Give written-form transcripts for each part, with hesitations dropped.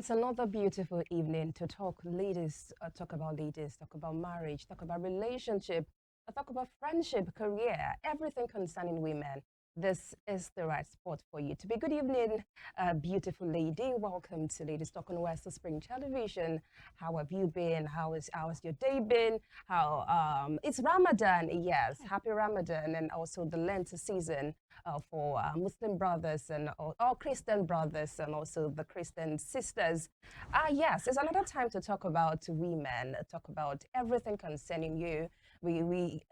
It's another beautiful evening to talk ladies, talk about marriage, talk about relationship, talk about friendship, career, everything concerning women. This is the right spot for you to be. Good evening, beautiful lady. Welcome to Ladies Talk on West Spring Television. How have you been? How's your day been? How it's Ramadan, yes, happy Ramadan, and also the Lent season for Muslim brothers and all Christian brothers and also the Christian sisters. Yes, it's another time to talk about women, talk about everything concerning you. We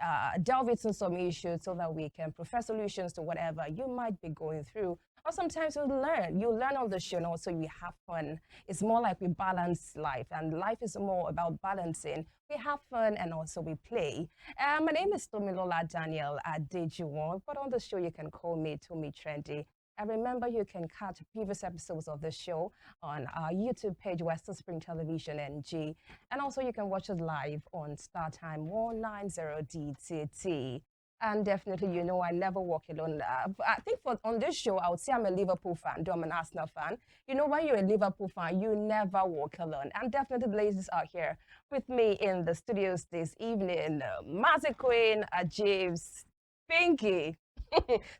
delve into some issues so that we can provide solutions to whatever you might be going through. Or sometimes you learn. You learn on the show and also you have fun. It's more like we balance life, and life is more about balancing. We have fun and also we play. My name is Tomilola Daniel Adejuwon, but on the show you can call me Tomi Trendy. And remember, you can catch previous episodes of the show on our YouTube page, Western Spring Television NG. And also you can watch it live on StarTime 190 DTT. And definitely, you know, I never walk alone. I think on this show, I would say I'm a Liverpool fan, though I'm an Arsenal fan. You know, when you're a Liverpool fan, you never walk alone. And definitely the ladies are here with me in the studios this evening. Mazi Queen, James, Pinky.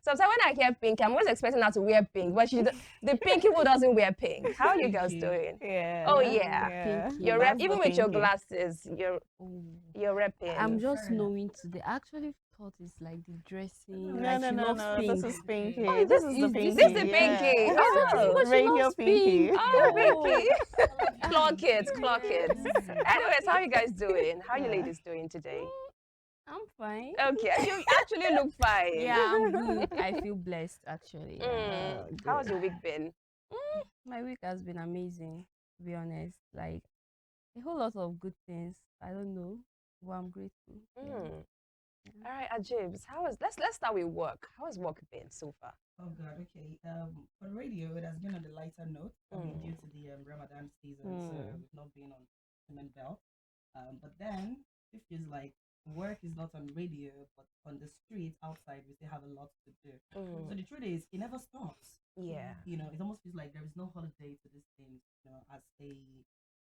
Sometimes when I hear pink, I'm always expecting her to wear pink, but the pinky who doesn't wear pink. How are you guys doing? Yeah. Oh yeah. You're even with your glasses, you're repping. I'm just knowing today. I actually thought it's like the dressing. No, like no, she no, loves no. pink. This is pinky. Oh, this is the is- pinky. this This is the pinky. Yeah. Oh, But she Radio loves pinky. pink. oh, pinky. Clock it, clock it. Anyways, how you guys doing? How you ladies doing today? I'm fine. Okay, you actually look fine. Yeah, I'm good. I feel blessed actually. How's your week been? My week has been amazing, to be honest. Like a whole lot of good things. I don't know, but I'm grateful. Mm. All right, James, let's start with work. How has work been so far? Oh God, okay. For radio, it has been on the lighter note. I mean, due to the Ramadan season, so we've not been on Cement Bell. But then it feels like work is not on radio, but on the street outside, we still have a lot to do. So the truth is, it never stops. Yeah. You know, it almost feels like there is no holiday to these things. You know,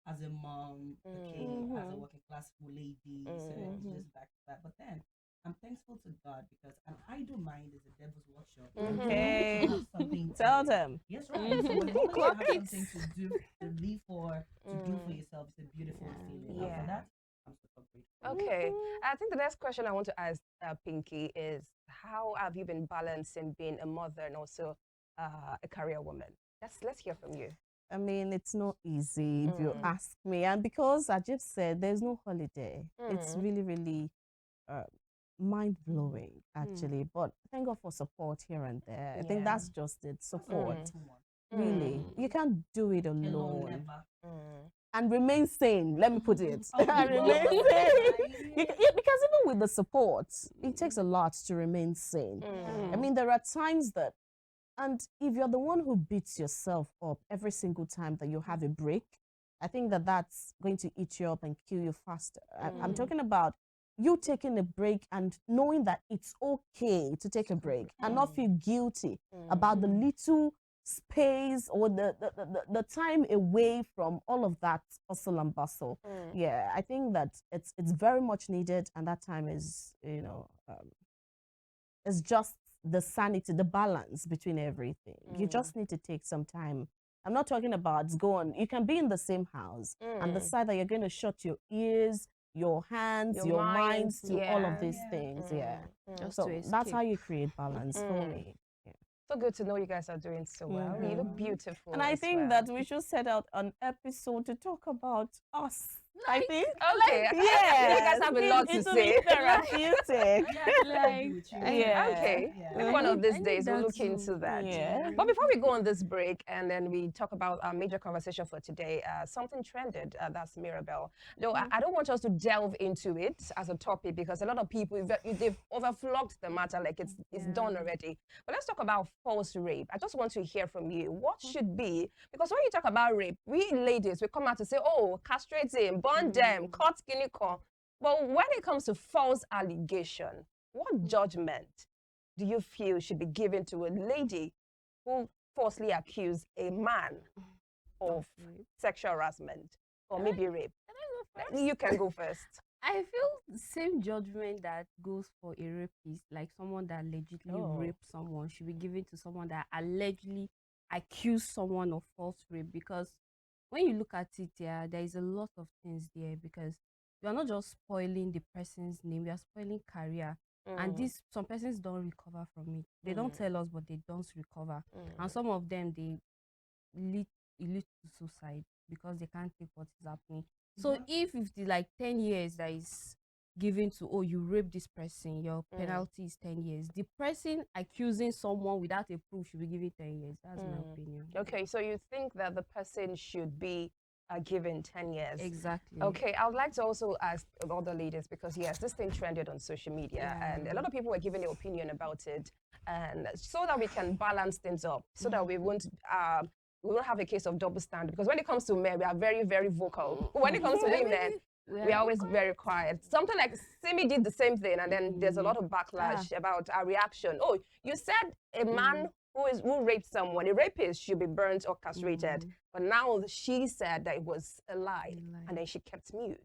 as a mom, okay, as a working class lady, so it's just back to back. But then I'm thankful to God because an idle mind is a devil's workshop. Okay. You have something Tell to- them. Yes, right. So when you Clock have it. something to do, to live for, to do for yourself, it's a beautiful feeling. And Yeah. for that, I'm super grateful. Okay. I think the next question I want to ask Pinky is how have you been balancing being a mother and also a career woman? Let's hear from you. I mean, it's not easy if you ask me. And because I just said there's no holiday, it's really, really mind blowing, actually. But thank God for support here and there. I think Yeah. that's just it, support. Come on. Really. You can't do it Alone, alone. never. And remain sane, let me put it. Oh, And remain wow. sane. Because even with the support, it takes a lot to remain sane. I mean, there are times that, and if you're the one who beats yourself up every single time that you have a break, I think that that's going to eat you up and kill you faster. I'm talking about you taking a break and knowing that it's okay to take a break and not feel guilty about the little space or the time away from all of that hustle and bustle. Yeah, I think that it's very much needed, and that time is, it's just the sanity, the balance between everything. You just need to take some time. I'm not talking about go on. You can be in the same house and decide that you're going to shut your ears, your hands, your minds to all of these things. Yeah. Just So to that's how escape. you create balance for me. So good to know you guys are doing so well. You look beautiful. And I as think well. that we should set out an episode to talk about us. I think. Okay. Yeah. You guys have a lot to It'll say. be therapeutic. Like, Yeah. Okay. Yeah. Maybe one of these I need days we'll that look into too. that. Yeah. But before we go on this break and then we talk about our major conversation for today, something trended, that's Mirabelle. Though I don't want us to delve into it as a topic because a lot of people, they've overflogged the matter like it's done already. But let's talk about false rape. I just want to hear from you. What should be, because when you talk about rape, we ladies, we come out to say, oh, castrate him, burn them, cut skinny core. But when it comes to false allegation, what judgment do you feel should be given to a lady who falsely accused a man of sexual harassment or maybe rape? Can I go first? You can go first. I feel the same judgment that goes for a rapist, like someone that allegedly raped someone, should be given to someone that allegedly accused someone of false rape. Because when you look at it, yeah, there is a lot of things there. Because you are not just spoiling the person's name, you are spoiling career. And some persons don't recover from it. They don't tell us, but they don't recover. And some of them, it leads to suicide because they can't take what is happening. So if the like 10 years that is given to, oh, you raped this person, your penalty is 10 years. The person accusing someone without a proof should be given 10 years. That's my opinion. Okay, so you think that the person should be given 10 years? Exactly. Okay, I would like to also ask other leaders, because yes, this thing trended on social media and a lot of people were giving their opinion about it, and so that we can balance things up, so that we won't have a case of double standard. Because when it comes to men, we are very, very vocal. When it comes to women, we are always very quiet. Something like Simi did the same thing, and then there's a lot of backlash about our reaction. Oh, you said a man who raped someone, a rapist, should be burnt or castrated. But now she said that it was a lie, and then she kept mute.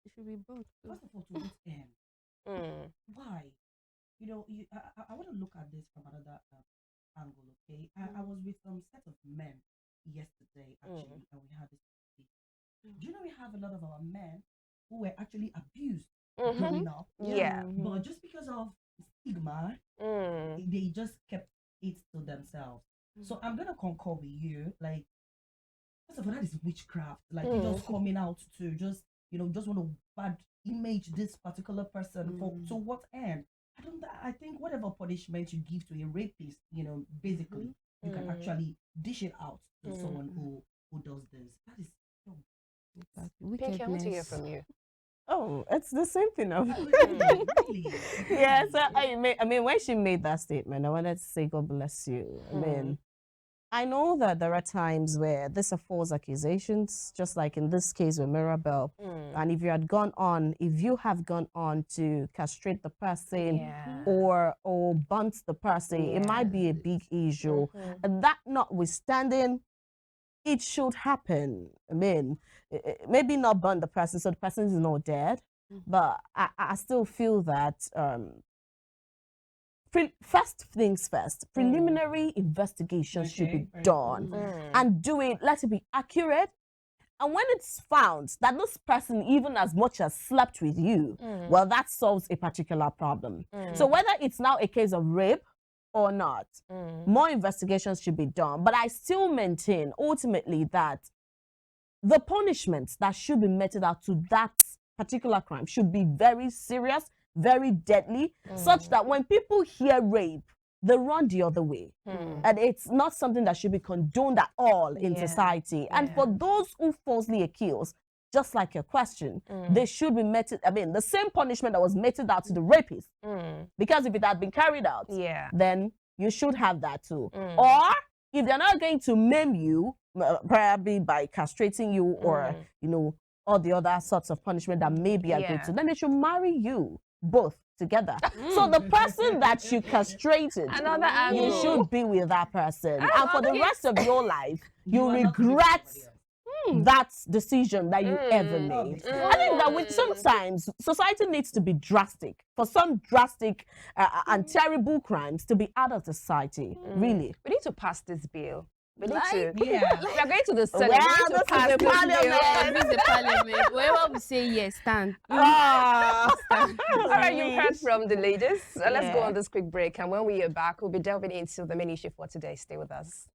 It should be both. First of all, to what end? Why? You know, I want to look at this from another angle, okay? I was with some set of men yesterday, actually, and we had this. Do you know we have a lot of our men who were actually abused growing up? But just because of stigma, they just kept it to themselves. So I'm gonna concur with you. Like, first of all, that is witchcraft. Like, you're just coming out to just want to bad image this particular person for to what end? I think whatever punishment you give to a rapist, basically you can actually dish it out to someone who does this. That is Pinky, I want to hear from you. Oh, it's the same thing. really? Yeah, so I mean, when she made that statement, I wanted to say, God bless you. I mean, I know that there are times where these are false accusations, just like in this case with Mirabelle. And if you have gone on to castrate the person or bunt the person, it might be a big issue. And that notwithstanding, it should happen. I mean, maybe not burn the person, so the person is not dead. But I still feel that first things first, preliminary investigations should be done. And let it be accurate. And when it's found that this person even as much as slept with you, well, that solves a particular problem. So whether it's now a case of rape or not, more investigations should be done. But I still maintain ultimately that the punishments that should be meted out to that particular crime should be very serious, very deadly, such that when people hear rape, they run the other way. And it's not something that should be condoned at all in society. And for those who falsely accuse, just like your question, they should be meted, the same punishment that was meted out to the rapist. Because if it had been carried out, then you should have that too. Or if they're not going to maim you, probably by castrating you or, all the other sorts of punishment that may be agreed to, then they should marry you both together. So the person that you castrated, you should be with that person. And for the rest of your life, you regret that decision that you ever made. I think that sometimes society needs to be drastic for some drastic and terrible crimes to be out of the society. Really, we need to pass this bill. We need to. We are going to the Senate. Well, we need to pass the This is the parliament. Wherever we say yes, stand. All right, you've heard from the ladies. Let's go on this quick break, and when we are back, we'll be delving into the main issue for today. Stay with us.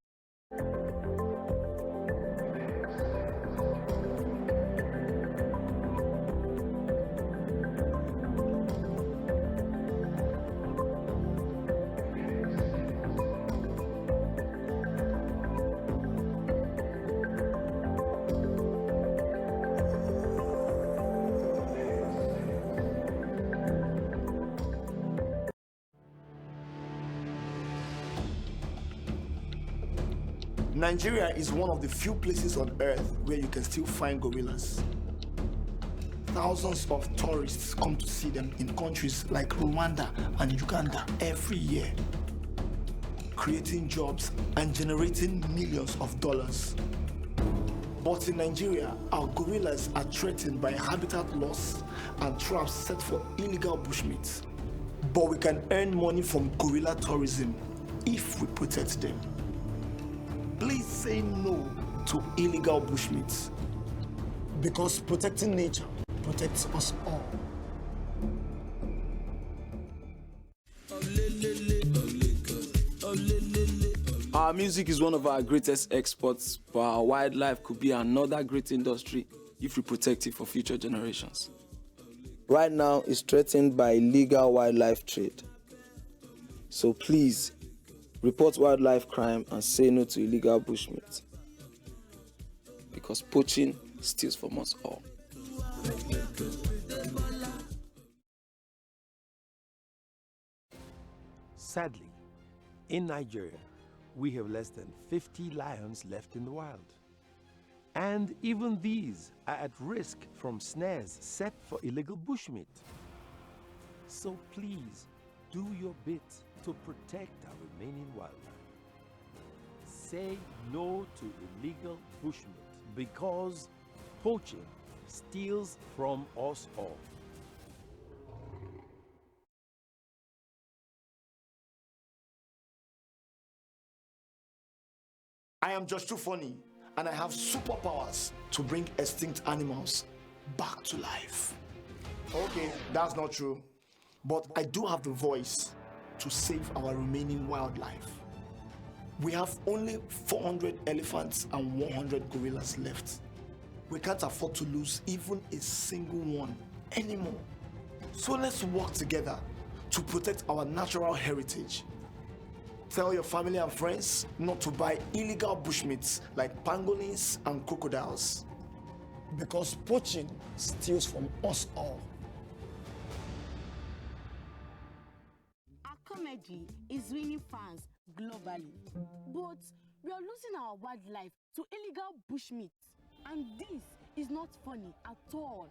Nigeria is one of the few places on earth where you can still find gorillas. Thousands of tourists come to see them in countries like Rwanda and Uganda every year, creating jobs and generating millions of dollars. But in Nigeria, our gorillas are threatened by habitat loss and traps set for illegal bushmeat. But we can earn money from gorilla tourism if we protect them. Please say no to illegal bushmeat, because protecting nature protects us all. Our music is one of our greatest exports, but our wildlife could be another great industry if we protect it for future generations. Right now, it's threatened by illegal wildlife trade. So please, report wildlife crime and say no to illegal bushmeat, because poaching steals from us all. Sadly, in Nigeria, we have less than 50 lions left in the wild. And even these are at risk from snares set for illegal bushmeat. So please, do your bit to protect our remaining wildlife. Say no to illegal bushmeat, because poaching steals from us all. I am just too funny, and I have superpowers to bring extinct animals back to life. Okay, that's not true. But I do have the voice to save our remaining wildlife. We have only 400 elephants and 100 gorillas left. We can't afford to lose even a single one anymore. So let's work together to protect our natural heritage. Tell your family and friends not to buy illegal bushmeats like pangolins and crocodiles, because poaching steals from us all. Our comedy is winning fans globally, but we are losing our wildlife to illegal bushmeat, and this is not funny at all.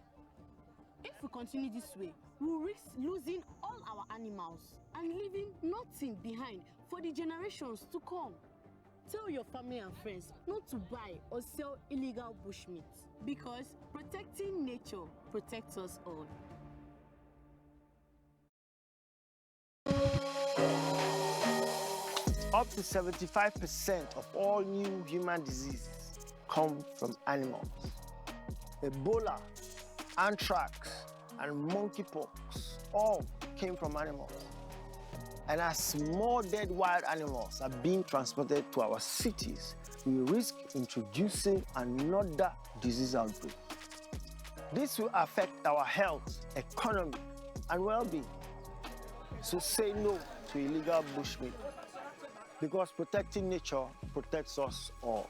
If we continue this way, we'll risk losing all our animals and leaving nothing behind for the generations to come. Tell your family and friends not to buy or sell illegal bushmeat, because protecting nature protects us all. Up to 75% of all new human diseases come from animals. Ebola, anthrax, and monkeypox all came from animals. And as more dead wild animals are being transported to our cities, we risk introducing another disease outbreak. This will affect our health, economy, and well-being. So say no to illegal bushmeat, because protecting nature protects us all.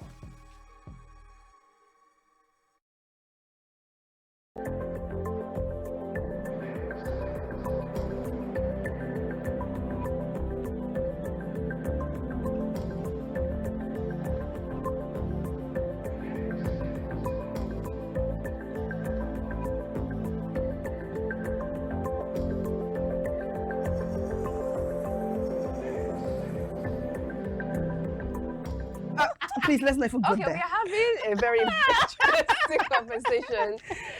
Please, let's not even go Okay, there. we're having a very interesting conversation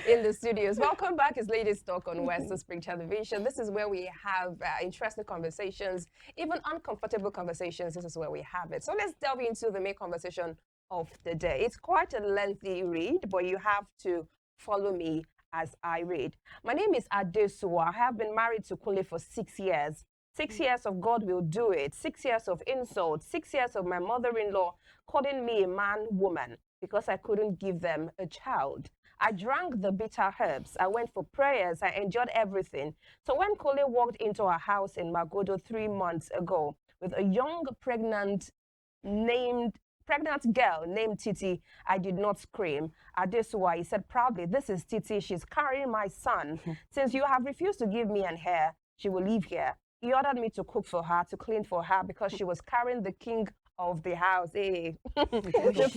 in the studios. Welcome back. It's Ladies Talk on Western Spring Television. This is where we have interesting conversations, even uncomfortable conversations. This is where we have it. So let's delve into the main conversation of the day. It's quite a lengthy read, but you have to follow me as I read. My name is Adesuwa. I have been married to Kunle for 6 years. 6 years of God will do it. 6 years of insult. 6 years of my mother-in-law calling me a man, woman, because I couldn't give them a child. I drank the bitter herbs. I went for prayers. I enjoyed everything. So when Kole walked into our house in Magodo 3 months ago with a young pregnant girl named Titi, I did not scream. Adesuwa, he said proudly, "This is Titi. She's carrying my son. Since you have refused to give me an heir, she will live here." He ordered me to cook for her, to clean for her, because she was carrying the king of the house. Hey. the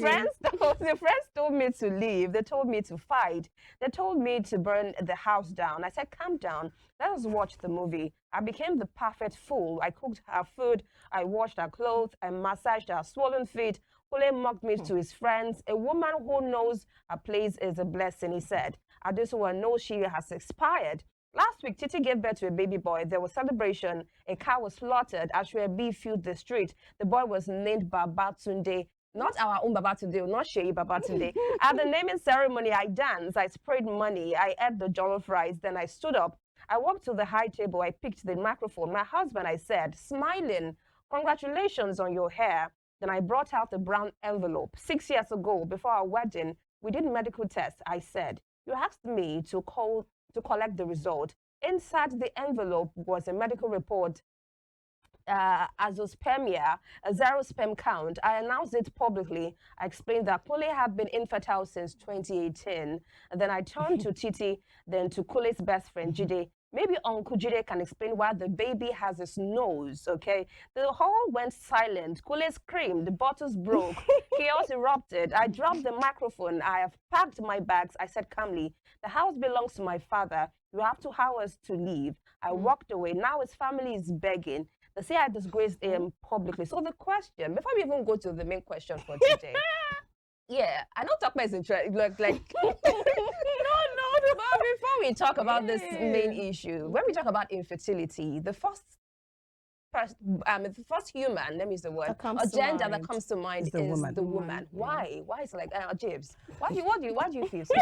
friends told me to leave. They told me to fight. They told me to burn the house down. I said, calm down. Let us watch the movie. I became the perfect fool. I cooked her food. I washed her clothes. I massaged her swollen feet. Kule mocked me to his friends. A woman who knows her place is a blessing, he said. Adesuwa knows she has expired. Last week, Titi gave birth to a baby boy. There was celebration. A car was slaughtered. Ashwebi filled the street. The boy was named Babatunde. Not our own Babatunde, not Shei Babatunde. At the naming ceremony, I danced. I sprayed money. I ate the jollof rice. Then I stood up. I walked to the high table. I picked the microphone. My husband, I said, smiling, congratulations on your hair. Then I brought out a brown envelope. 6 years ago, before our wedding, we did medical tests. I said, you asked me to collect the result. Inside the envelope was a medical report, azoospermia, a 0 sperm count. I announced it publicly. I explained that Kule had been infertile since 2018. And then I turned to Titi, then to Kule's best friend, Jide. Maybe Uncle Jide can explain why the baby has his nose, okay? The hall went silent. Kule screamed. The bottles broke. Chaos erupted. I dropped the microphone. I have packed my bags. I said calmly, the house belongs to my father. You have 2 hours to leave. I walked away. Now his family is begging. They say I disgraced him publicly. So the question, before we even go to the main question for today, yeah, I know Tokma is interested. Like no, but before we talk about this main issue, when we talk about infertility, the first human, let me use the word, or gender that comes to mind is the woman. Why? Why is it like James? Why do you feel so?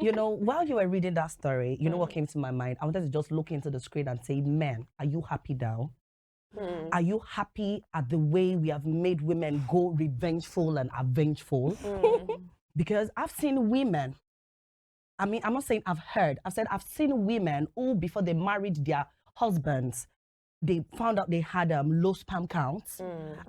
you know, while you were reading that story, you know what came to my mind? I wanted to just look into the screen and say, men, are you happy now? Are you happy at the way we have made women go revengeful and avengeful? Because I've seen women, I mean, I'm not saying I've heard, I've said I've seen women who, before they married their husbands, they found out they had low sperm counts,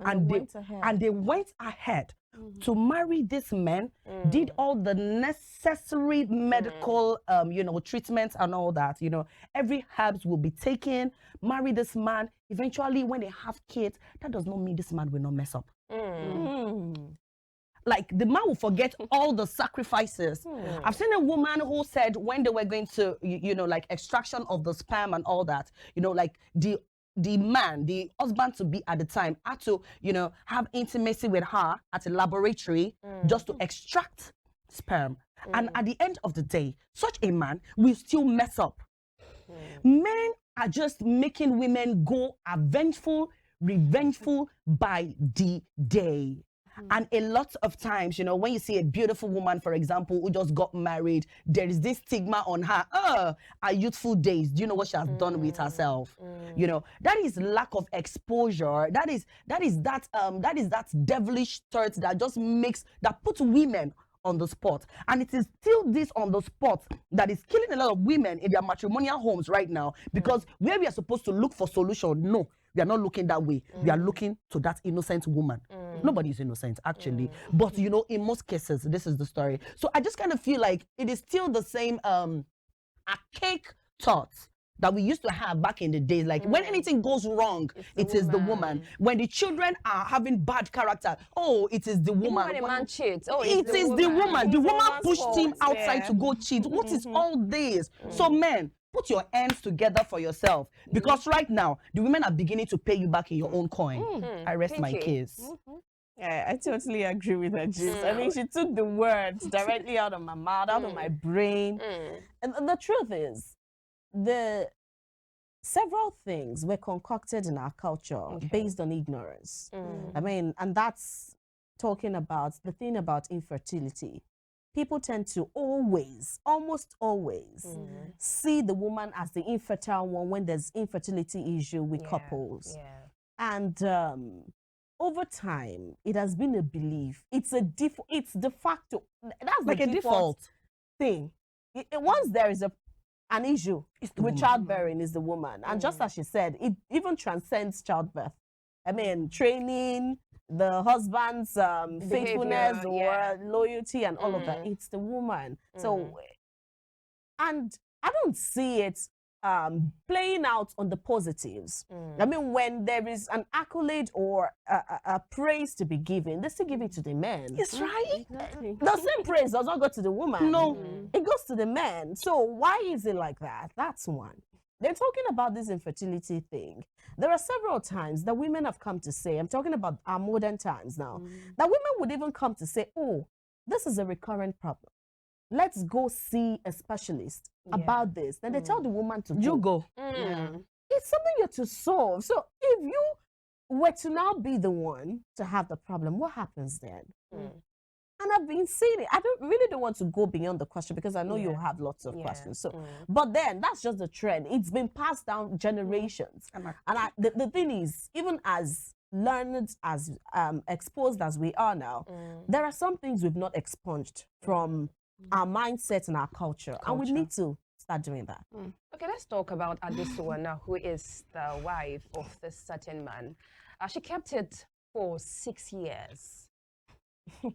and they went ahead to marry this man, did all the necessary medical, you know, treatments and all that. You know, every herbs will be taken, marry this man. Eventually, when they have kids, that does not mean this man will not mess up. Like, the man will forget all the sacrifices. I've seen a woman who said when they were going to, you know, like extraction of the sperm and all that, you know, like the man, the husband to be at the time, had to, you know, have intimacy with her at a laboratory just to extract sperm. And at the end of the day, such a man will still mess up. Men are just making women go avengeful, revengeful by the day. And a lot of times, you know, when you see a beautiful woman, for example, who just got married, there is this stigma on her. Her youthful days, do you know what she has done with herself? You know, that is lack of exposure. That is that devilish thought that just puts women on the spot. And it is still this on the spot that is killing a lot of women in their matrimonial homes right now, because where we are supposed to look for solution, no, we are not looking that way. We are looking to that innocent woman. Nobody is innocent, actually. But, you know, in most cases, this is the story. So I just kind of feel like it is still the same archaic thoughts that we used to have back in the days. Like, when anything goes wrong, it is the woman. When the children are having bad character, oh, it is the woman. When a man cheats, oh, it is the woman. The woman pushed him outside to go cheat. What is all this? So, men, put your hands together for yourself, because right now the women are beginning to pay you back in your own coin. I rest my case. Yeah, I totally agree with her, James. I mean, she took the words directly out of my mouth, out of my brain. And the truth is, several things were concocted in our culture based on ignorance. I mean, and that's talking about the thing about infertility. People tend to almost always, see the woman as the infertile one when there's infertility issue with couples. And over time, it has been a belief. It's de facto. That's like a default thing. Once there is an issue with childbearing, is the woman. And just as she said, it even transcends childbirth. I mean, training, the husband's faithfulness or loyalty and all of that, it's the woman. So, and I don't see it playing out on the positives. I mean, when there is an accolade or a praise to be given, they still give it to the men. Yes, right? Exactly. The same praise does not go to the woman. No. It goes to the men. So why is it like that? That's one. they're talking about this infertility thing. There are several times that women have come to say, I'm talking about our modern times now, that women would even come to say, oh, this is a recurrent problem. Let's go see a specialist about this. Then they tell the woman to You go. It's something you're to solve. So if you were to now be the one to have the problem, what happens then? And I've been seeing it. I don't want to go beyond the question because I know you have lots of questions. So, but then that's just the trend. It's been passed down generations. And the thing is, even as learned, as exposed as we are now, there are some things we've not expunged from our mindset and our culture, and we need to start doing that. Okay, let's talk about Adesua now, who is the wife of this certain man. She kept it for 6 years.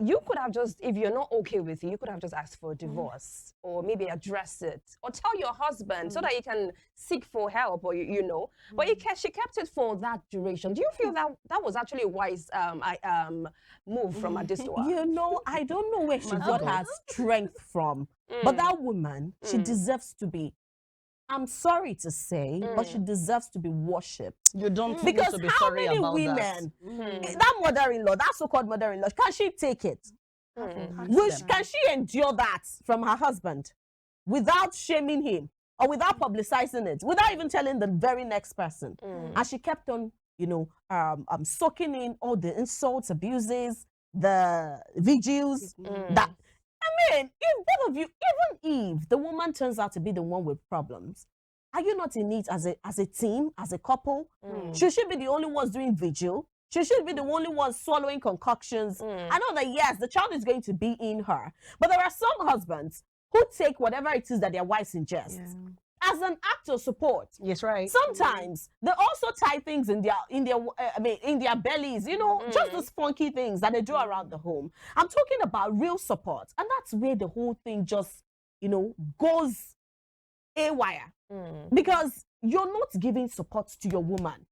You could have just, if you're not okay with it, you could have just asked for a divorce or maybe address it or tell your husband so that you can seek for help or, you know. But she kept it for that duration. Do you feel that that was actually a wise move from Adesua? You know, I don't know where she got her strength from. But that woman, she deserves to be, I'm sorry to say, but she deserves to be worshipped. You don't because need to be how sorry many about women, that mother-in-law, that so-called mother-in-law, can she take it? Can she endure that from her husband without shaming him or without publicizing it, without even telling the very next person? And she kept on, you know, soaking in all the insults, abuses, the vigils, that. I mean, if both of you, even if the woman turns out to be the one with problems, are you not in it as a team, as a couple? Should she be the only ones doing vigil? Should she be the only ones swallowing concoctions? I know that, yes, the child is going to be in her. But there are some husbands who take whatever it is that their wives ingest as an act of support. Yes, right. Sometimes they also tie things in their bellies, you know, just those funky things that they do around the home. I'm talking about real support, and that's where the whole thing just, you know, goes haywire because you're not giving support to your woman.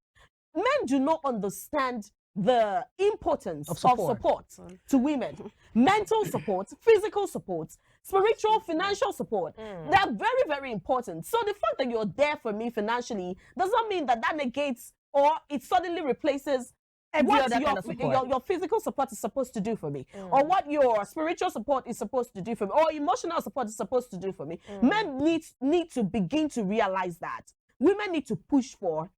Men do not understand the importance of support to women. Mental support, physical support, spiritual, financial support. They're very, very important. So the fact that you're there for me financially does not mean that negates or it suddenly replaces what your physical support is supposed to do for me, or what your spiritual support is supposed to do for me, or emotional support is supposed to do for me. Men need to begin to realize that. Women need to push for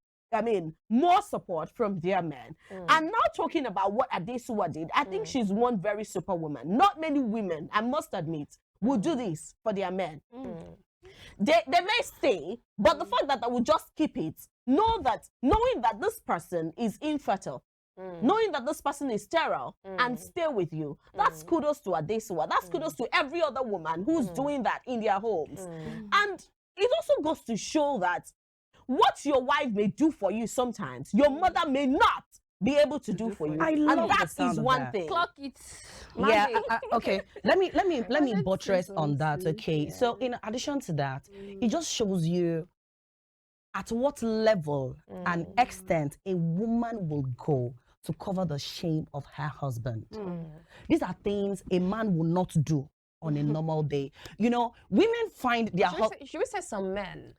more support from their men. And now talking about what Adesua did, I think she's one very superwoman. Not many women, I must admit, will do this for their men. They may stay, but the fact that I will just keep it, knowing that this person is infertile, knowing that this person is sterile and stay with you, that's kudos to Adesua. That's kudos to every other woman who's doing that in their homes. And it also goes to show that what your wife may do for you sometimes, your mother may not be able to do for you. I love and that the is of one that. thing. Clock it. Yeah, okay. Let me buttress on that. Okay. So in addition to that, it just shows you at what level and extent a woman will go to cover the shame of her husband. These are things a man will not do on a normal day. You know, women find their should we say some men?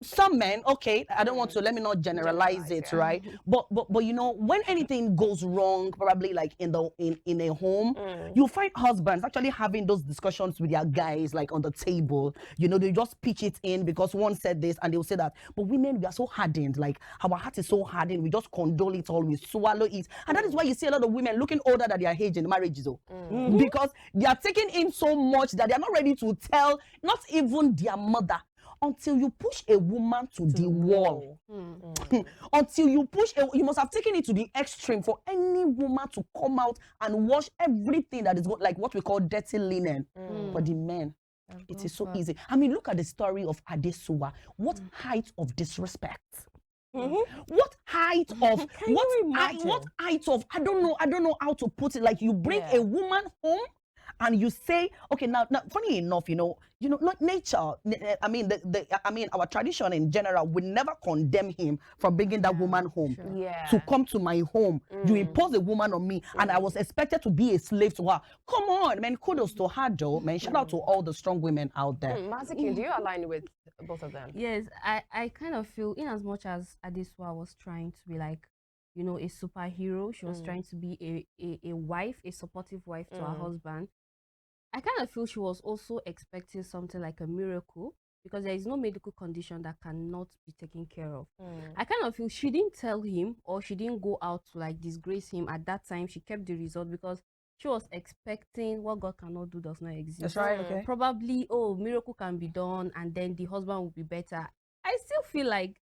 Some men, okay, I don't want to, let me not generalize it, right? But you know, when anything goes wrong, probably like in a home, you find husbands actually having those discussions with their guys, like on the table. You know, they just pitch it in because one said this and they'll say that. But women, we are so hardened, like our heart is so hardened, we just condole it all, we swallow it. And that is why you see a lot of women looking older than their age in marriages, because they are taking in so much that they are not ready to tell, not even their mother. Until you push a woman to the wall, until you you must have taken it to the extreme for any woman to come out and wash everything that is like what we call dirty linen. For the men, it is so easy. I mean, look at the story of Adesua. What height of disrespect? What height of what height of I don't know how to put it. Like you bring a woman home and you say, okay, now funny enough, not nature. I mean, our tradition in general would never condemn him for bringing that woman home. Sure. Yeah. To come to my home, you impose a woman on me, and I was expected to be a slave to her. Come on, man, kudos to her, though, man. Shout out to all the strong women out there. Maziki, do you align with both of them? Yes, I kind of feel, in as much as Adesua was trying to be like, a superhero, she was trying to be a wife, a supportive wife to her husband. I kind of feel she was also expecting something like a miracle, because there is no medical condition that cannot be taken care of. I kind of feel she didn't tell him, or she didn't go out to like disgrace him at that time. She kept the result because she was expecting what God cannot do does not exist. That's right, okay. Probably, miracle can be done and then the husband will be better. I still feel like,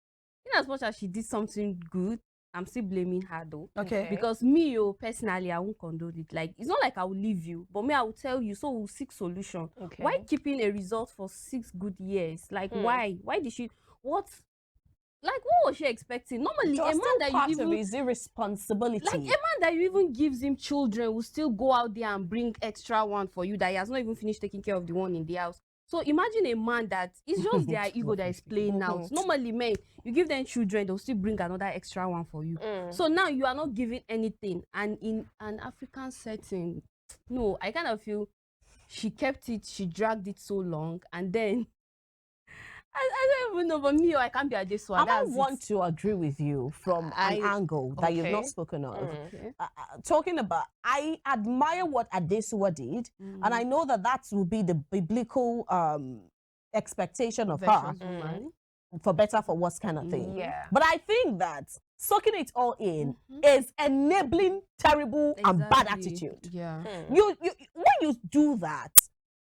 in as much as she did something good, I'm still blaming her though. Okay. Because me, personally, I won't condone it. Like, it's not like I will leave you, but me, I will tell you, so we'll seek solution. Okay. Why keeping a result for 6 good years? Like, why? Why did she, what was she expecting? Normally, a man that part you even... of his irresponsibility. Like, a man that you even gives him children will still go out there and bring extra one for you that he has not even finished taking care of the one in the house. So imagine a man that it's just their ego that is playing out. Normally, men, you give them children, they'll still bring another extra one for you. So now you are not giving anything. And in an African setting, no, I kind of feel she kept it, she dragged it so long, and then I don't even know, but me, I can't be a this one. I want to agree with you from an angle that you've not spoken of. Talking about, I admire what Adesua did, and I know that will be the biblical expectation of her, for better, for worse kind of thing. Yeah. But I think that soaking it all in is enabling terrible and bad attitude. Yeah. You when you do that,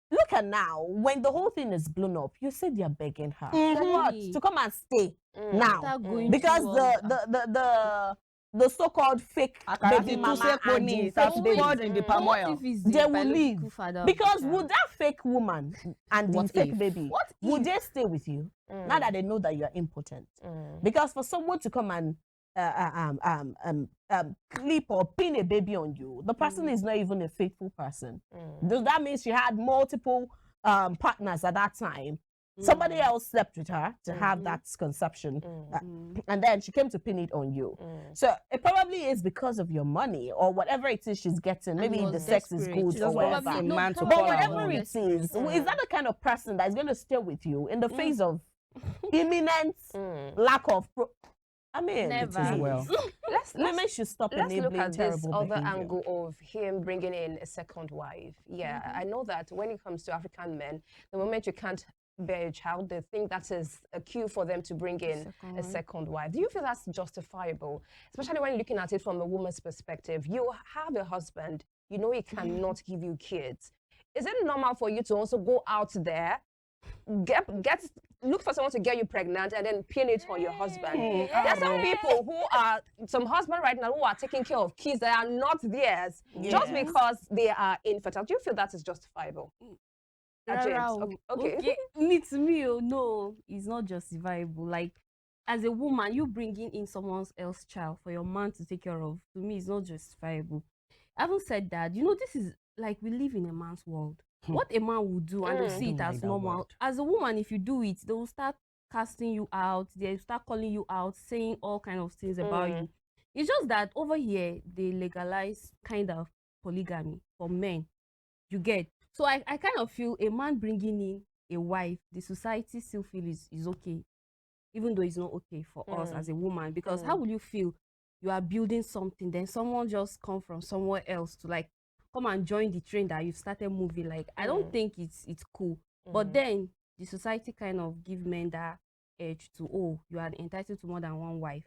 look at now, when the whole thing is blown up, you said you're begging her to come and stay now, because the so-called fake baby mama and the fake baby, they will leave. Because would that fake woman and the fake baby, would they stay with you now that they know that you're impotent? Because for someone to come and clip or pin a baby on you, the person is not even a faithful person. Does that mean she had multiple partners at that time? Somebody else slept with her to have that conception, and then she came to pin it on you. So it probably is because of your money or whatever it is she's getting. Maybe the sex is good or whatever. But whatever it is that the kind of person that is going to stay with you in the face of imminent lack of I mean, never. Women should stop Let's look enabling at this terrible other behavior. angle of him bringing in a second wife. Yeah, I know that when it comes to African men, the moment you can't bear a child, they think that is a cue for them to bring in a second wife. Do you feel that's justifiable? Especially when you're looking at it from a woman's perspective. You have a husband, you know he cannot give you kids. Is it normal for you to also go out there, look for someone to get you pregnant and then pin it on your husband? There's some people some husbands right now who are taking care of kids that are not theirs just because they are infertile. Do you feel that is justifiable? James, okay. Me, to me, no, it's not justifiable. Like, as a woman, you bringing in someone else's child for your man to take care of, to me, it's not justifiable. Having said that, this is like we live in a man's world. What a man will do, and they see it as normal. As a woman, if you do it, they will start casting you out. They will start calling you out, saying all kinds of things about you. It's just that over here, they legalize kind of polygamy for men. You get? So I kind of feel a man bringing in a wife, the society still feel is okay, even though it's not okay for us as a woman. Because how will you feel? You are building something, then someone just come from somewhere else to like come and join the train that you've started moving. Like, I don't think it's cool. But then the society kind of give men that edge to, you are entitled to more than one wife.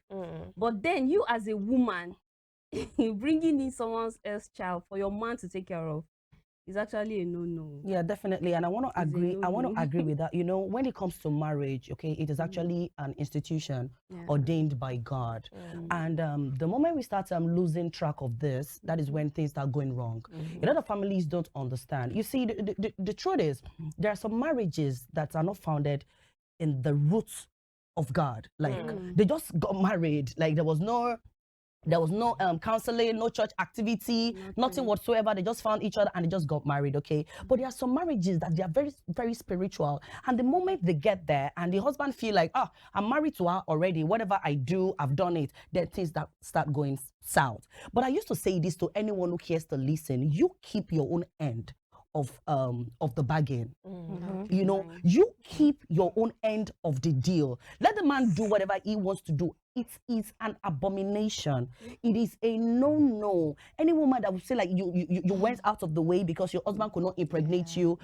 But then you as a woman bringing in someone else's child for your man to take care of is actually a no-no. Yeah, definitely. And I want to agree. I want to agree with that. When it comes to marriage, okay, it is actually an institution ordained by God. And the moment we start losing track of this, that is when things start going wrong. A lot of families don't understand. You see, the truth is, there are some marriages that are not founded in the roots of God. Like, they just got married. Like, there was no There was no counseling, no church activity, nothing whatsoever. They just found each other and they just got married, okay? But there are some marriages that they are very, very spiritual. And the moment they get there and the husband feel like, oh, I'm married to her already. Whatever I do, I've done it. Then things that start going south. But I used to say this to anyone who cares to listen. You keep your own end of the bargain. You know, you keep your own end of the deal. Let the man do whatever he wants to do. It is an abomination. It is a no. Any woman that would say like you went out of the way because your husband could not impregnate you,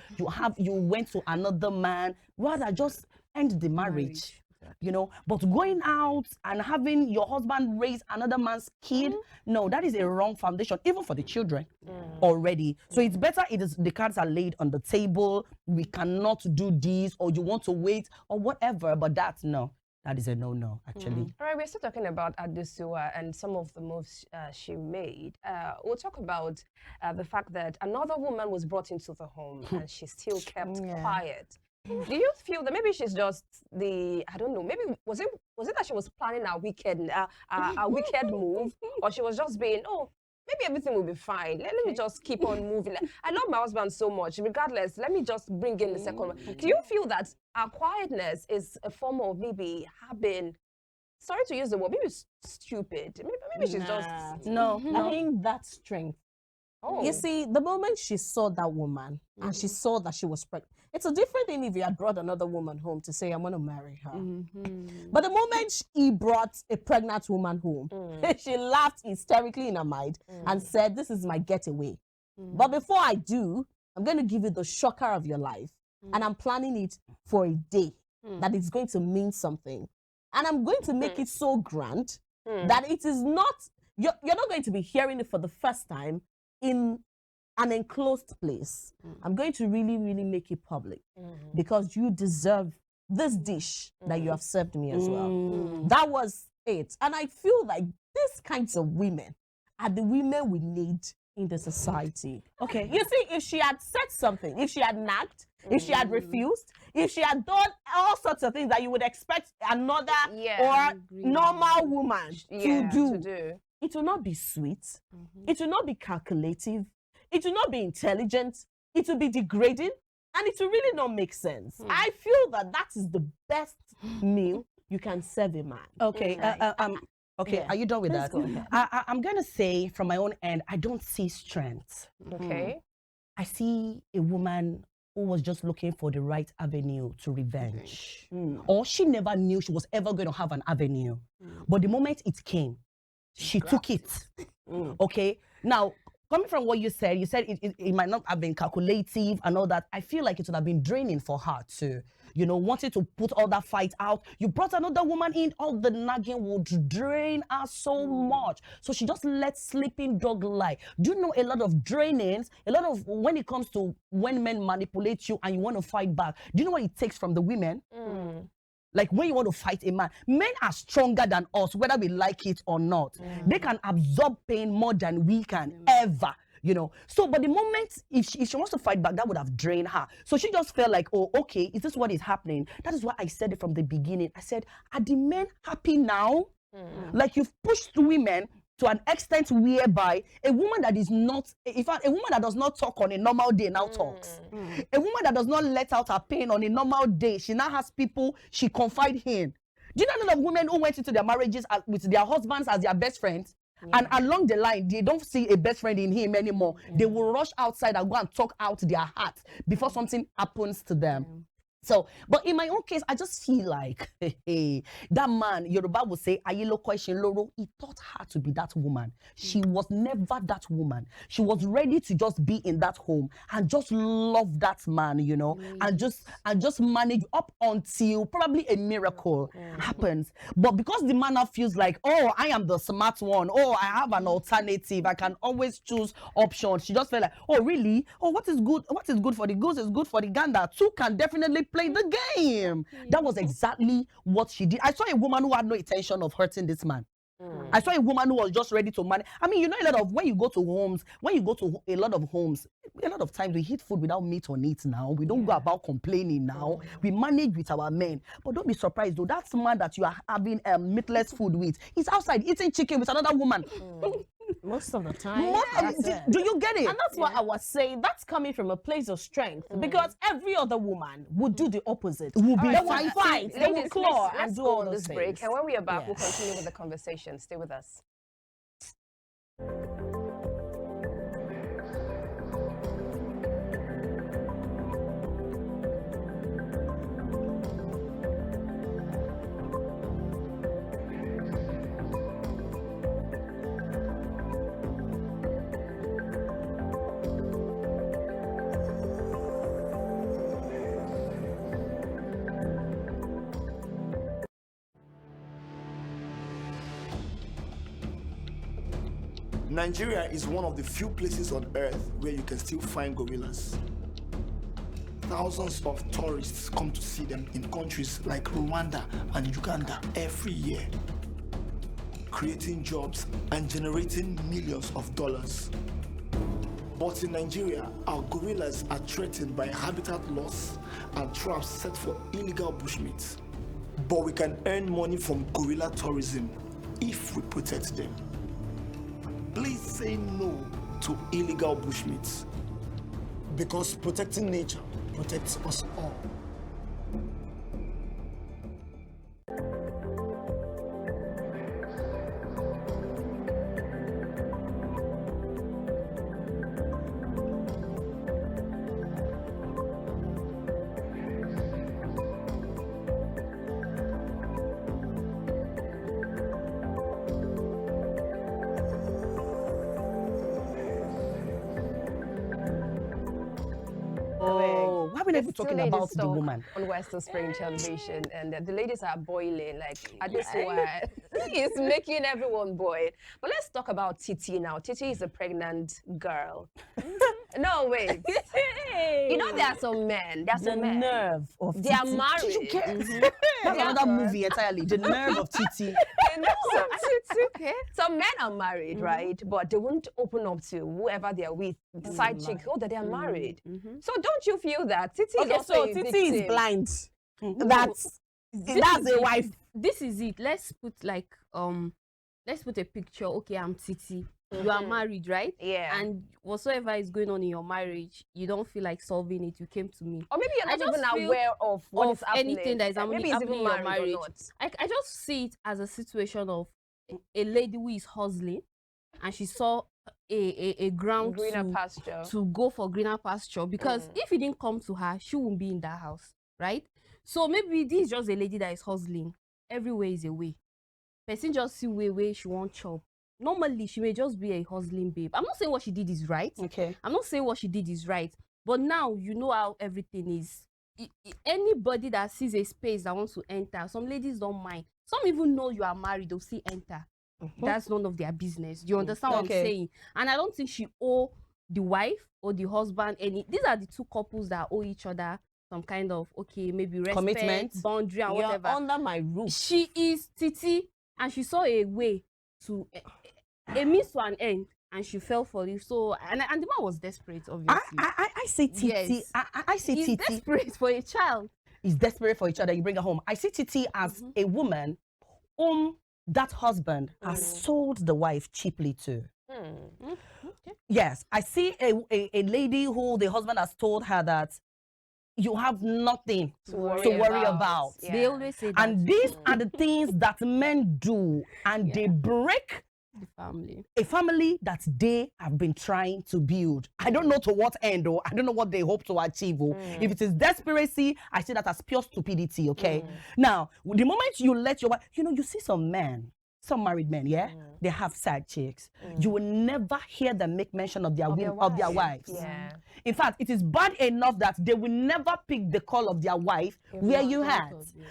you went to another man, rather just end the marriage. You know, but going out and having your husband raise another man's kid, no, that is a wrong foundation, even for the children already. So it's better the cards are laid on the table. We cannot do this, or you want to wait, or whatever. But that is a no, actually. All right, we're still talking about Adesua and some of the moves she made. We'll talk about the fact that another woman was brought into the home and she still kept quiet. Do you feel that maybe she's just I don't know, maybe was it that she was planning a wicked move, or she was just being, oh, maybe everything will be fine. Let me just keep on moving. I love my husband so much. Regardless, let me just bring in the second one. Do you feel that our quietness is a form of maybe having, sorry to use the word, maybe stupid. Maybe she's just... No, I think that's strength. Oh. You see, the moment she saw that woman and she saw that she was pregnant, it's a different thing if you had brought another woman home to say, I'm going to marry her. But the moment he brought a pregnant woman home, she laughed hysterically in her mind and said, this is my getaway. But before I do, I'm going to give you the shocker of your life. And I'm planning it for a day that it's going to mean something. And I'm going to make it so grand that it is not, you're not going to be hearing it for the first time in an enclosed place. I'm going to really, really make it public because you deserve this dish that you have served me as well. That was it. And I feel like these kinds of women are the women we need in the society. Okay, you see, if she had said something, if she had nagged, if she had refused, if she had done all sorts of things that you would expect another or normal woman to do, it will not be sweet. It will not be calculative. It will not be intelligent. It will be degrading. And it will really not make sense. I feel that is the best meal you can serve a man. Okay, okay, are you done with that? Go ahead. I'm going to say from my own end, I don't see strength. Okay. I see a woman who was just looking for the right avenue to revenge. Or she never knew she was ever going to have an avenue. But the moment it came, she took it. Okay? Now, coming from what you said it might not have been calculative and all that. I feel like it would have been draining for her too. You know, wanting to put all that fight out. You brought another woman in, all the nagging would drain her so much. So she just let sleeping dog lie. Do you know a lot of drainings, a lot of when it comes to when men manipulate you and you want to fight back, do you know what it takes from the women? Like when you want to fight a man, men are stronger than us, whether we like it or not. They can absorb pain more than we can ever, you know. So, but the moment, if she wants to fight back, that would have drained her. So she just felt like, oh, okay, is this what is happening? That is why I said it from the beginning. I said, are the men happy now? Like you've pushed women to an extent whereby a woman that is not, in fact, a woman that does not talk on a normal day now talks. A woman that does not let out her pain on a normal day, she now has people she confide in. Do you know a lot of women who went into their marriages with their husbands as their best friends? And along the line, they don't see a best friend in him anymore. They will rush outside and go and talk out their heart before something happens to them. So, but in my own case, I just feel like that man, Yoruba would say, Ayelo question Loro, he taught her to be that woman. She was never that woman. She was ready to just be in that home and just love that man, you know, and just manage up until probably a miracle happens. But because the man now feels like, oh, I am the smart one. Oh, I have an alternative. I can always choose options. She just felt like, oh, really? Oh, what is good? What is good for the goose is good for the gander. Two can definitely play the game. That was exactly what she did. I saw a woman who had no intention of hurting this man. I saw a woman who was just ready to manage. I mean, you know, a lot of when you go to homes, a lot of homes, a lot of times we eat food without meat on it now. We don't go about complaining now. We manage with our men. But don't be surprised though, that man that you are having meatless food with is outside eating chicken with another woman. Most of the time. Do you get it? And that's what I was saying. That's coming from a place of strength because every other woman would do the opposite. Will be They will fight, they will Ladies, claw let's and do go all on those this break. things. And when we are back, we'll Yes. continue with the conversation. Stay with us. Nigeria is one of the few places on earth where you can still find gorillas. Thousands of tourists come to see them in countries like Rwanda and Uganda every year, creating jobs and generating millions of dollars. But in Nigeria, our gorillas are threatened by habitat loss and traps set for illegal bushmeat. But we can earn money from gorilla tourism if we protect them. Please say no to illegal bushmeat, because protecting nature protects us all. Why are we never It's talking still about Ladies the Talk woman? on Western Spring Television, and the ladies are boiling. Like, at this one, it's making everyone boil. But let's talk about Titi now. Titi is a pregnant girl. No, wait. You know, there are some men. There are The some men. nerve of They are Titi. married. Did you get? Mhm. That's Yeah. another movie entirely. The nerve of Titi. You know, okay. Some men are married, right? But they won't open up to whoever they are with, the side chick, that they are married. So don't you feel that Titi is Okay, also so a Titi is victim? blind. That's a wife. This is it. Let's put a picture. Okay, I'm Titi. You are married, right? Yeah. And whatsoever is going on in your marriage, you don't feel like solving it. You came to me. Or maybe you're I not just even feel aware of what is happening. anything that is happening, Maybe he's even in your married marriage. or not. I just see it as a situation of a lady who is hustling, and she saw a ground Greener pasture. to go for greener pasture, because if it didn't come to her, she won't be in that house, right? So maybe this is just a lady that is hustling. Everywhere is a way. Person just see where she won't chop. Normally, she may just be a hustling babe. I'm not saying what she did is right. Okay. I'm not saying what she did is right. But now you know how everything is. Anybody that sees a space that wants to enter, some ladies don't mind. Some even know you are married, they'll see enter. That's none of their business. Do you understand what I'm saying? And I don't think she owe the wife or the husband any. These are the two couples that owe each other some kind of, okay, maybe respect, Commitment, boundary, and You're whatever. under my roof. She is Titi, and she saw a way to a means to an end, and she fell for it. So, and the man was desperate, obviously. I say Titi. Yes. I say He's Titi desperate for a child. is desperate for each other. You bring her home. I see Titi as a woman whom that husband has sold the wife cheaply to. Yes, I see a lady who the husband has told her that you have nothing to worry about. Yeah. They always say that. And these are the things that men do, and they break The family. a family that they have been trying to build. I don't know to what end, or I don't know what they hope to achieve. If it is desperation, I see that as pure stupidity, okay? Now, the moment you let your wife, you see some men, some married men, they have side chicks. You will never hear them make mention of their wives. Yeah. In fact, it is bad enough that they will never pick the call of their wife where you had,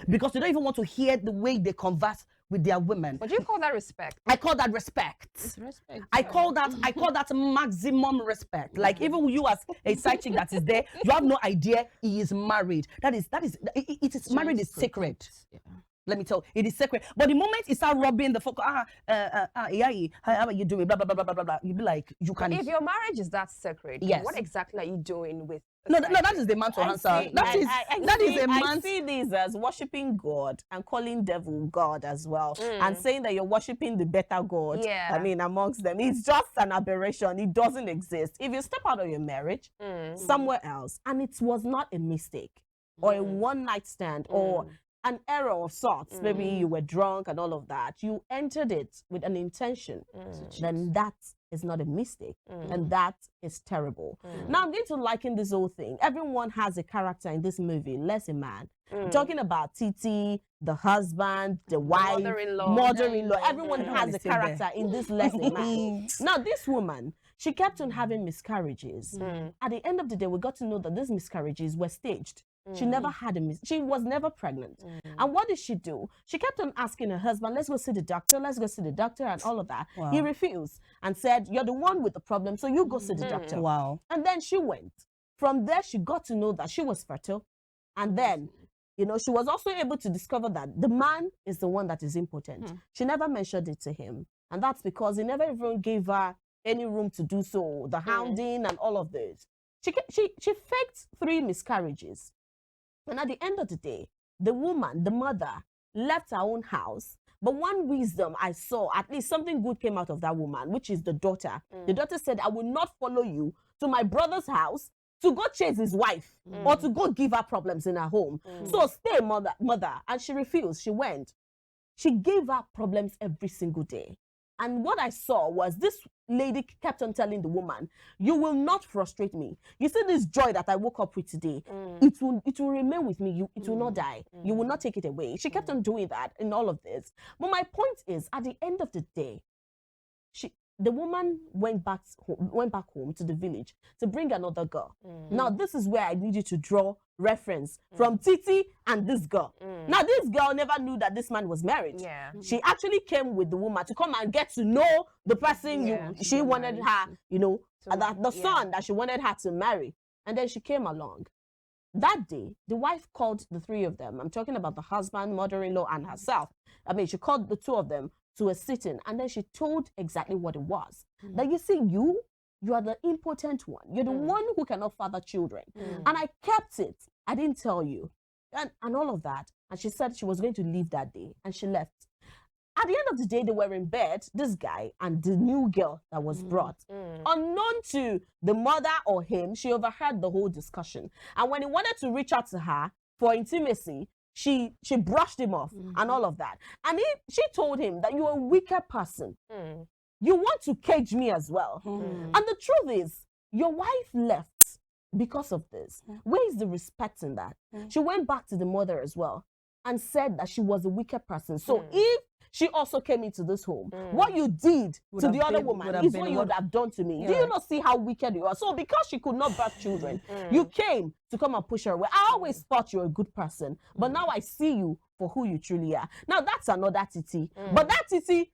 because they don't even want to hear the way they converse with their women. But you call that respect? I call that respect. It's respect. I call that maximum respect. Like, even you as a side chick that is there, you have no idea he is married. It is married is sacred. Yeah. Let me tell you, it is sacred. But the moment it start rubbing the folk, yeah, how are you doing? Blah blah blah blah blah blah. You be like, you But can. if your marriage is that sacred, Yes. what exactly are you doing with? No, that is the man to answer. That is a man. I see this as worshiping God and calling devil God as well, and saying that you're worshiping the better God. Yeah. I mean, amongst them, it's just an aberration. It doesn't exist. If you step out of your marriage somewhere else, and it was not a mistake or a one-night stand or an error of sorts, maybe you were drunk and all of that, you entered it with an intention, then that is not a mistake, and that is terrible. Now I'm going to liken this whole thing. Everyone has a character in this movie, less a man. Talking about Titi, the husband, the wife, mother-in-law. Everyone has a character in this less a man. Now this woman, she kept on having miscarriages. At the end of the day, we got to know that these miscarriages were staged. She never had she was never pregnant. And what did she do? She kept on asking her husband, let's go see the doctor, and all of that. Wow. He refused and said, you're the one with the problem, so you go see the doctor. Wow. And then she went. From there, she got to know that she was fertile. And then, you know, she was also able to discover that the man is the one that is impotent. She never mentioned it to him. And that's because he never even gave her any room to do so, the hounding and all of this. She faked 3 miscarriages. And at the end of the day, the woman, the mother, left her own house. But one wisdom I saw, at least something good came out of that woman, which is the daughter. The daughter said, I will not follow you to my brother's house to go chase his wife or to go give her problems in her home. So stay, mother. And she refused. She went. She gave her problems every single day. And what I saw was this lady kept on telling the woman, you will not frustrate me. You see this joy that I woke up with today, it will remain with me. It will not die. You will not take it away. She kept on doing that in all of this. But my point is, at the end of the day, the woman went back home to the village to bring another girl. Now, this is where I need you to draw reference from Titi and this girl. Now, this girl never knew that this man was married. Yeah. She actually came with the woman to come and get to know the person she wanted her, you know, the son that she wanted her to marry. And then she came along. That day, the wife called the 3 of them. I'm talking about the husband, mother-in-law, and herself. I mean, she called the 2 of them to a sitting, and then she told exactly what it was. That you see, you are the impotent one. You're the one who cannot father children. And I kept it. I didn't tell you. And all of that. And she said she was going to leave that day, and she left. At the end of the day, they were in bed, this guy and the new girl that was brought. Unknown to the mother or him, she overheard the whole discussion. And when he wanted to reach out to her for intimacy, she brushed him off and all of that. And she told him that you're a wicked person. You want to cage me as well. And the truth is, your wife left because of this. Where is the respect in that? She went back to the mother as well and said that she was a wicked person. So if she also came into this home, what you did to the other woman is what you would have done to me. Do you not see how wicked you are? So because she could not birth children, you came to come and push her away. I always thought you were a good person, but now I see you for who you truly are. Now that's another Titi. But that Titi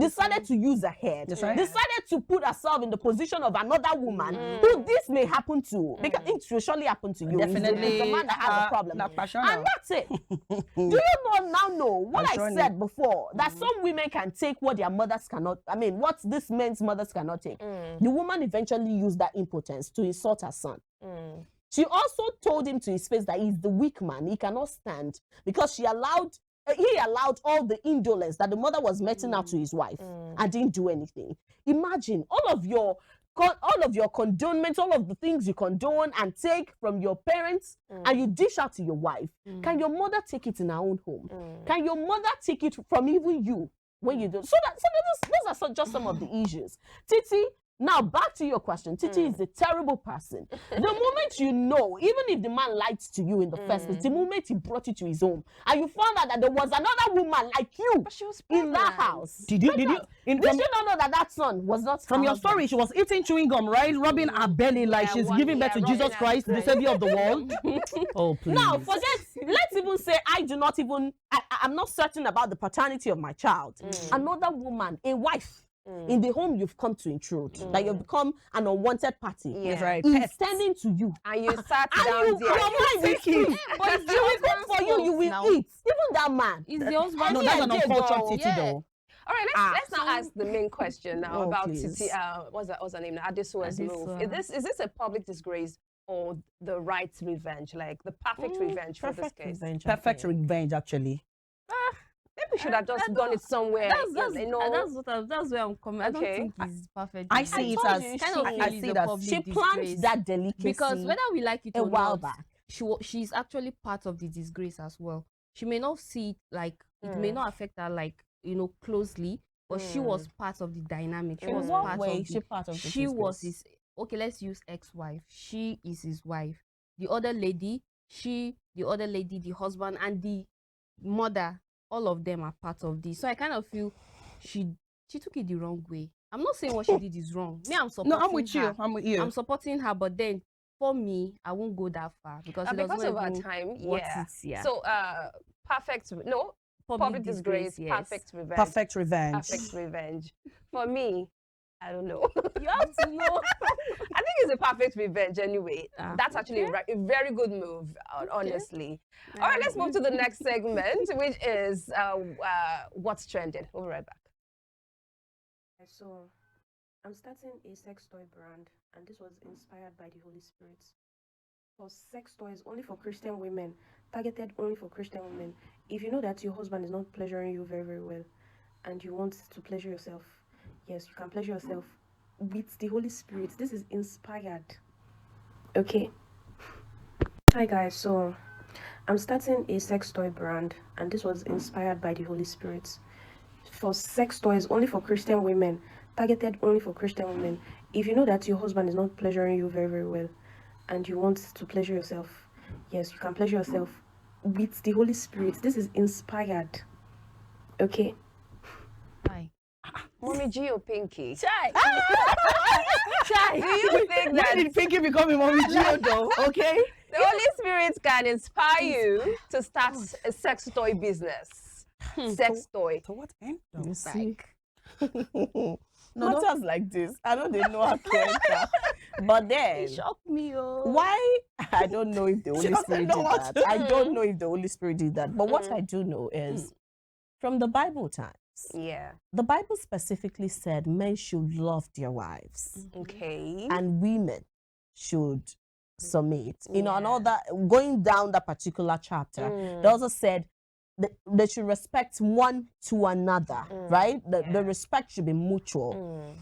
decided to use her head, decided to put herself in the position of another woman who this may happen to, because it will surely happen to you. Definitely. It's the man that has a problem. And that's it. Do you now know what I said before? That some women can take what their mothers cannot, I mean, what this men's mothers cannot take. The woman eventually used that impotence to insult her son. She also told him to his face that he's the weak man. He cannot stand because he allowed all the indolence that the mother was meting out to his wife and didn't do anything. Imagine all of your condonements, all of the things you condone and take from your parents and you dish out to your wife. Can your mother take it in her own home? Can your mother take it from even you when you do? So those are just some of the issues. Titi, now back to your question. Titi is a terrible person. The moment you know, even if the man lied to you in the first place, the moment he brought you to his home and you found out that there was another woman like you in that house. Did you not know that son was not from your story? She was eating chewing gum, right? Rubbing her belly like she's giving birth to Jesus Christ, the savior of the world. Oh, please. Now let's even say I'm not certain about the paternity of my child. Another woman, a wife, in the home you've come to intrude, that you've become an unwanted party. Yeah. right. Is standing to you. And you sat And down you, there. your mind is free. But it's the He will cook husband's for you, you fault will now. eat. Even that man. It's the husband's No, Any that's an idea, uncultured girl? titi, though. All right, let's now ask the main question now Oh, about please. Titi. What's her name? Adesuwa's move. Is this a public disgrace or the right revenge, like the perfect revenge for this case? Perfect revenge, actually. Maybe we should have just done it somewhere. That's where I'm coming. I don't Okay. think it's perfect. I see it as I see see it the as public She planned disgrace. that delicacy Because whether we like it a or while not, back. she's actually part of the disgrace as well. She may not see it like it may not affect her like closely, but she was part of the dynamic. She was what part way? of She part of the she was disgrace? his okay. Let's use ex-wife. She is his wife. The other lady, the husband, and the mother. All of them are part of this. So I kind of feel she took it the wrong way. I'm not saying what she did is wrong. Me, I'm supporting No, I'm with her. you. I'm with you. I'm supporting her, but then for me, I won't go that far because it Because doesn't of our even time, what yeah. it's, yeah. So public disgrace, yes. perfect revenge. Perfect revenge. Perfect revenge. For me, I don't know. You have to know. I think it's a perfect revenge anyway. That's actually a very good move, honestly. All right, let's move to the next segment, which is what's trending. We'll be right back. So, I'm starting a sex toy brand, and this was inspired by the Holy Spirit. For sex toys only for Christian women, targeted only for Christian women. If you know that your husband is not pleasuring you very, very well, and you want to pleasure yourself, yes, you can pleasure yourself with the Holy Spirit. This is inspired. Okay. Hi guys, so I'm starting a sex toy brand, and this was inspired by the Holy Spirit. For sex toys only for Christian women, targeted only for Christian women. If you know that your husband is not pleasuring you very, very well, and you want to pleasure yourself, yes, you can pleasure yourself with the Holy Spirit. This is inspired. Okay. Hi. Mommy G or Pinky? Chai. Chai. Do you think that When did Pinky become a mommy Gio, though? Okay. the Holy Spirit can inspire you to start a sex toy business? Sex toy. To what end? You see? No, Matters like this, I know they know how to enter. But then, Shocked me, oh. why? I don't know if the Holy doesn't Spirit know did what that. I don't know if the Holy Spirit did that. But what I do know is from the Bible times, Yeah. the Bible specifically said men should love their wives Okay. and women should submit. You know, and all that, going down that particular chapter, they also said they should respect one to another, right? The respect should be mutual.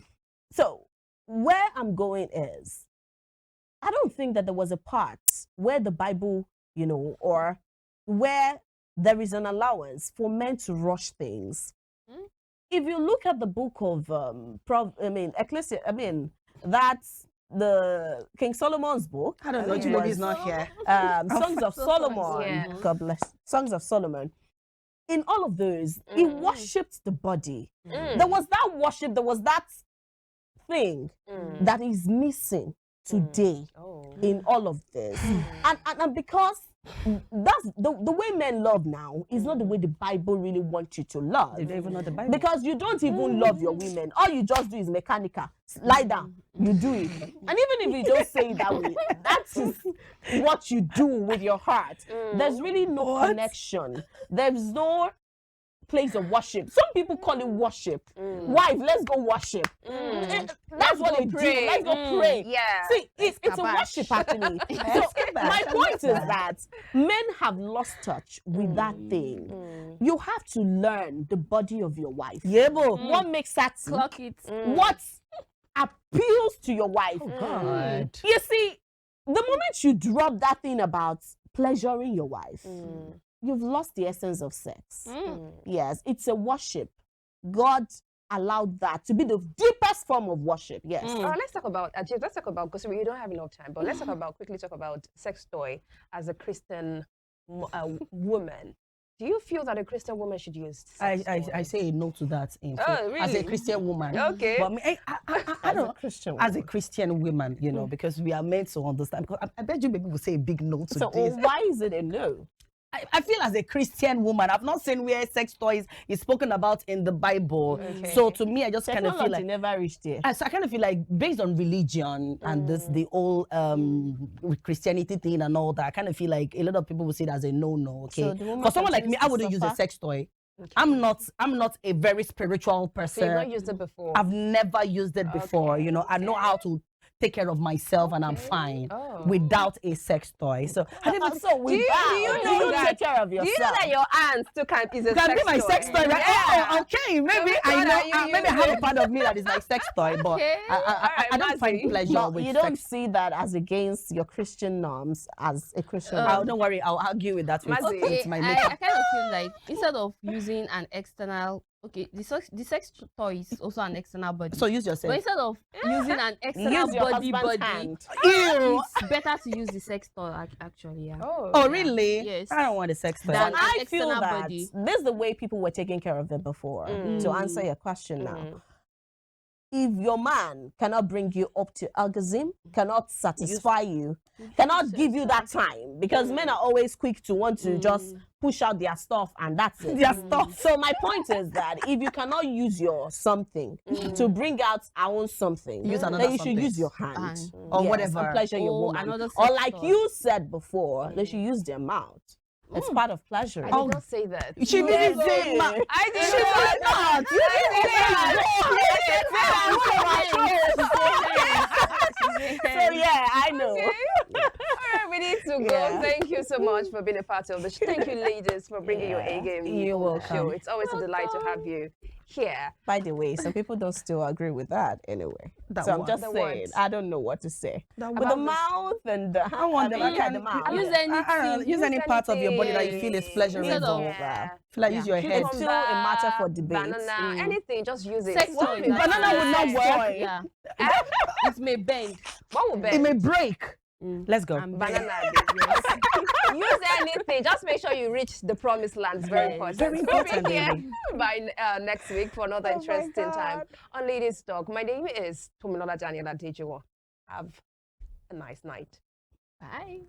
So where I'm going is, I don't think that there was a part where the Bible, or where there is an allowance for men to rush things. If you look at the book of that's the King Solomon's book. I don't know. think You it know, was, he's not here. Songs of Solomon. Yeah. God bless. Songs of Solomon. In all of those, he worshipped the body. There was that worship, there was that thing that is missing today in all of this. And because that's the way men love now is not the way the Bible really wants you to love. They don't even know the Bible. Because you don't even love your women. All you just do is mechanical. Lie down. You do it. And even if you don't say it that way, that is what you do with your heart. There's really no connection. There's no place of worship. Some people call it worship. Wife, let's go worship. That's what they do. Let's go pray. Yeah. See, it's a worship actually. So my point is that men have lost touch with that thing. You have to learn the body of your wife. What makes that Clock it. what appeals to your wife. God. You see, the moment you drop that thing about pleasuring your wife, you've lost the essence of sex. Yes, it's a worship. God allowed that to be the deepest form of worship. Yes. Let's talk about, James, let's talk about, because we don't have enough time, but let's quickly talk about sex toy as a Christian woman. Do you feel that a Christian woman should use sex toys? I say no to that. Really? As a Christian woman. Okay. But I don't know. Christian As a Christian woman, because we are meant to understand. Because I bet you maybe will say a big no to So this. why is it a no? I feel as a Christian woman, I've not seen where sex toys is spoken about in the Bible. So to me, I just kind of feel like never reached there. so I kind of feel like based on religion and the whole Christianity thing and all that, I kind of feel like a lot of people will see it as a no. Okay, So the woman for someone like me, I continues to wouldn't use a suffer? sex toy. I'm not a very spiritual person. So you've not used it before? I've never used it before. You know, I know how to take care of myself and I'm fine without a sex toy. So I never do you know that, take care of yourself? Do you know that your aunt too is a can sex be my toy? sex toy, right? Yeah. Oh, okay. Maybe I know. Maybe I have a part of me that is like sex toy, but I don't find pleasure No, with you don't sex. see that as against your Christian norms as a Christian. Oh, don't worry, I'll argue with that with, Okay, with my I makeup. kind of feel like instead of using an external, the sex toy is also an external body. So use But yourself. instead of using an external Use your body, husband's hand. Ew. it's better to use the sex toy actually. Yeah. Oh, really? Yes. I don't want a sex toy. Than But I an feel external that body. this is the way people were taking care of them before. To answer your question now, if your man cannot bring you up to orgasm, cannot satisfy you, cannot give you that time, because men are always quick to want to just push out their stuff and that's it. Their stuff. So my point is that if you cannot use your something to bring out our own something, Use another then you something. should use your hand Hand. Or Yes, whatever. and pleasure your Or woman. another Or sex like toy. you said before, they should use their mouth. It's part of pleasure. I did not say that. She didn't say I did She did not. You So yeah, I know. Okay. All right, we need to go. Yeah. Thank you so much for being a part of the show. Thank you, ladies, for bringing your A game. You're on the welcome. show. It's always a delight to have you here. By the way, some people don't still agree with that anyway. That So I'm what? just The saying, what? I don't know what to say. That With the mouth and the I want mean, them. the mouth. Use anything. Use any part of your body that you feel is anything. pleasurable. Instead of- Yeah. Feel like use your head. It's still a matter for debate. Banana, anything, just use it. Sex What toy. will be Banana bad? would not Sex work. toy. Yeah. It may bend. What will It bend? may break. Let's go. And Banana. Use anything. Just make sure you reach the promised land. It's very important. Very important, We'll be here baby. by next week for another interesting time on Ladies Talk. My name is Tomilola Daniela Dejuwo. Have a nice night. Bye.